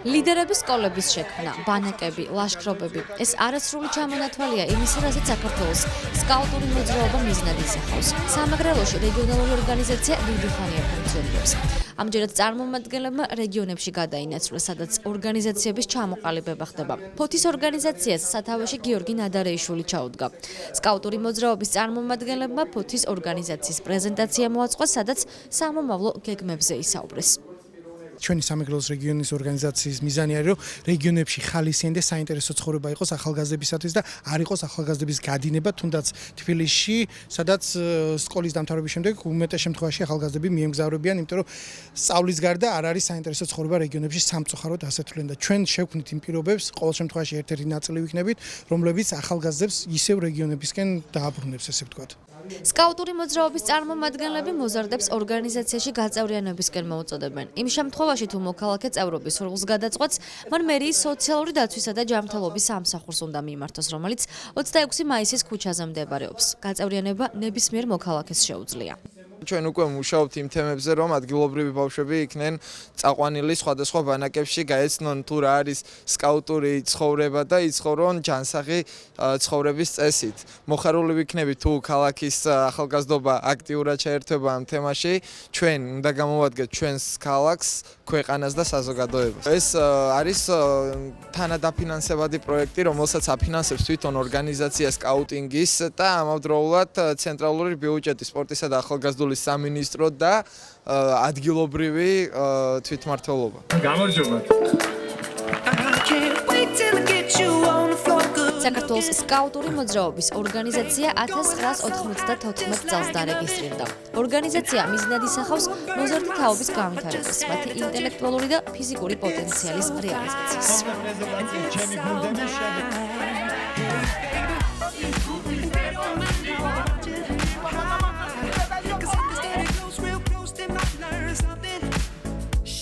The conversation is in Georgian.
ლიდერების სკოლების შექმნა, ბანაკები, ლაშქრობები ეს არასრული ჩამონათვალია იმისა, რასაც საქართველოს სკაუტური მოძრაობა მიზნად ისახავს. სამეგრელოში რეგიონალური ორგანიზაცია დიდი ხანია ფუნქციონირებს. ამჯერად წარმომადგენლებმა რეგიონებში გადაინაცვლეს, სადაც ორგანიზაციების ჩამოყალიბება ხდება. ფოთის ორგანიზაციას სათავეში გიორგი ნადარეიშვილი ჩაუდგა. სკაუტური მოძრაობის წარმომადგენლებმა ფოთის ორგანიზაციის პრეზენტაცია მოაწყოს, სადაც სამომავლო გეგმებზე ისაუბრეს. ჩვენი სამეგრელოს რეგიონის ორგანიზაციის მიზანი არის, რომ რეგიონებში ხალისიანი და საინტერესო ცხოვრება იყოს ახალგაზრდებისათვის და არ იყოს ახალგაზრდების გადინება, თუნდაც თბილისში, სადაც სკოლის დამთავრების შემდეგ უმეტეს შემთხვევაში ახალგაზრდები მიემგზავრებიან, იმიტომ რომ სწავლის გარდა არ არის საინტერესო ცხოვრება რეგიონებში სამწუხაროდ ასეთვლენ და ჩვენ შევქმნით იმ პირობებს, ყოველ შემთხვევაში ერთ-ერთი ნაწილი ვიქნებით, რომლებიც ახალგაზრდებს ისევ რეგიონებისკენ დააბრუნებს, ესე ვთქვათ. სკაუტური მოძრაობის წარმომადგენლები მოზარდებს ორგანიზაციაში გაწევრიანებისკენ მოუწოდებენ. იმ შემთხვევაში, თუ მოქალაქე წევრობის სურვილს გადაწყვეტს, მან მერიის სოციალური დაცვისა და ჯანმრთელობის სამსახურს უნდა მიიმართოს, რომელიც 26 მაისის ქუჩაზე მდებარეობს. გაწევრიანება ნებისმიერ მოქალაქეს შეუძლია. ჩვენ უკვე მუშაობთ იმ თემებზე, რომ ადგილობრივი ბავშვები იქნენ წაყვანილი სხვადასხვა ბანაკებში, გაეცნონ თუ რა არის სკაუტური ცხოვრება და იცხოვრონ ჯანსაღი ცხოვრების წესით. მოხარული ვიქნებით თუ ქალაქის ახალგაზრდობა აქტიურად შეერთება ამ თემაში, ჩვენ უნდა გამოვადგეთ ჩვენს ქალაქს, ქვეყანას და საზოგადოებას. ეს არის თანადაფინანსებადი პროექტი, რომელსაც აფინანსებს თვითონ ორგანიზაცია სკაუტინგის და ამავდროულად ცენტრალური ბიუჯეტი სპორტისა და ახალგაზრდული სამინისტრო და ადგილობრივი თვითმმართველობა. გამარჯობათ. საქართველოს სკაუტური მოძრაობის ორგანიზაცია 1994 წელს დარეგისტრირდა. ორგანიზაცია მიზნად ისახავს მოზარდი თაობის განვითარებას, მათი ინტელექტუალური და ფიზიკური პოტენციალის რეალიზაციას.